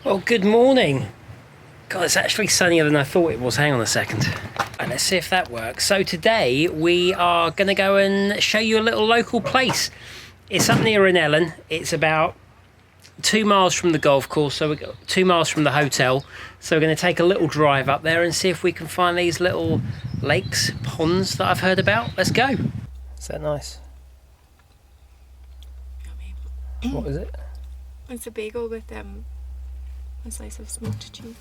Well, good morning. God, it's actually sunnier than I thought it was. Hang on a second. Right, let's see if that works. So today we are going to go and show you a little local place. It's up near Innellan. It's about 2 miles from the golf course, so we're 2 miles from the hotel. So we're going to take a little drive up there and see if we can find these little lakes, ponds that I've heard about. Let's go. Is that nice? What is it? It's a bagel with a slice of smoked cheese.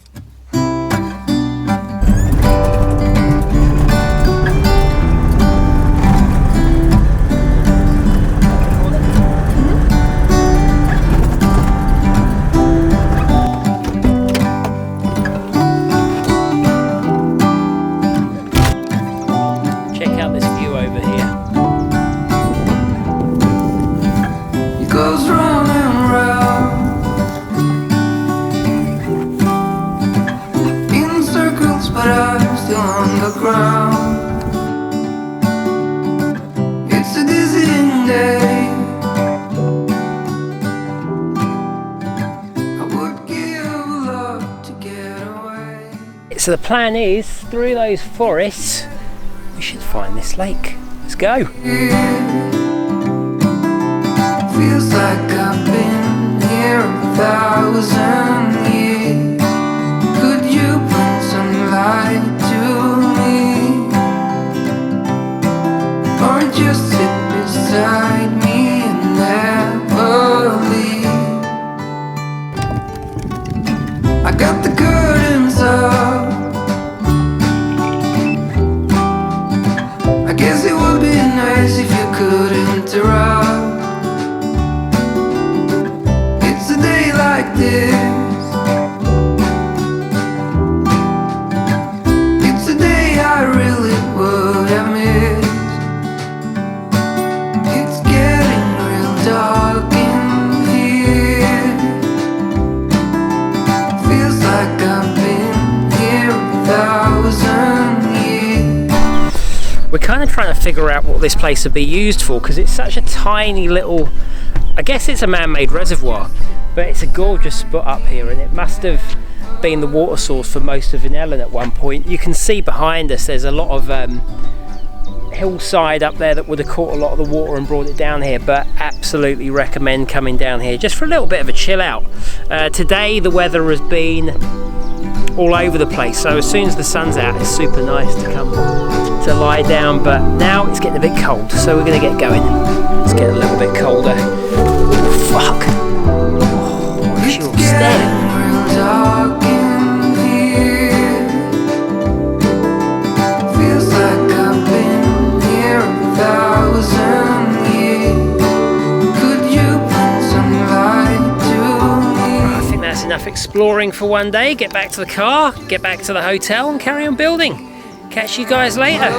Check out this view over here. It goes round and round in circles, but I'm still on the ground. It's a dizzying day. I would give a lot to get away. So the plan is, through those forests, we should find this lake. Let's go. Feels like I've been here 1,000 years. Could you bring some light to me, or just sit beside me and never leave? I got the curtains up. I guess it would be nice if you could interrupt. It's a day like this. It's a day I really would have missed. It's getting real dark in here. Feels like I've been here 1,000 years. We're kind of trying to figure out what this place would be used for, because it's such a tiny little, I guess it's a man-made reservoir, but it's a gorgeous spot up here, and it must have been the water source for most of Innellan at one point. You can see behind us there's a lot of hillside up there that would have caught a lot of the water and brought it down here, but absolutely recommend coming down here just for a little bit of a chill out. Today the weather has been all over the place, so as soon as the sun's out it's super nice to come to lie down, but now it's getting a bit cold, so we're going to get going. It's getting a little bit colder. Oh, fuck. Oh, she will stare. Real dark in here. Feels like I've been here 1,000 years. Could you bring some light to me? I think that's enough exploring for one day. Get back to the car, get back to the hotel and carry on building. Catch you guys later.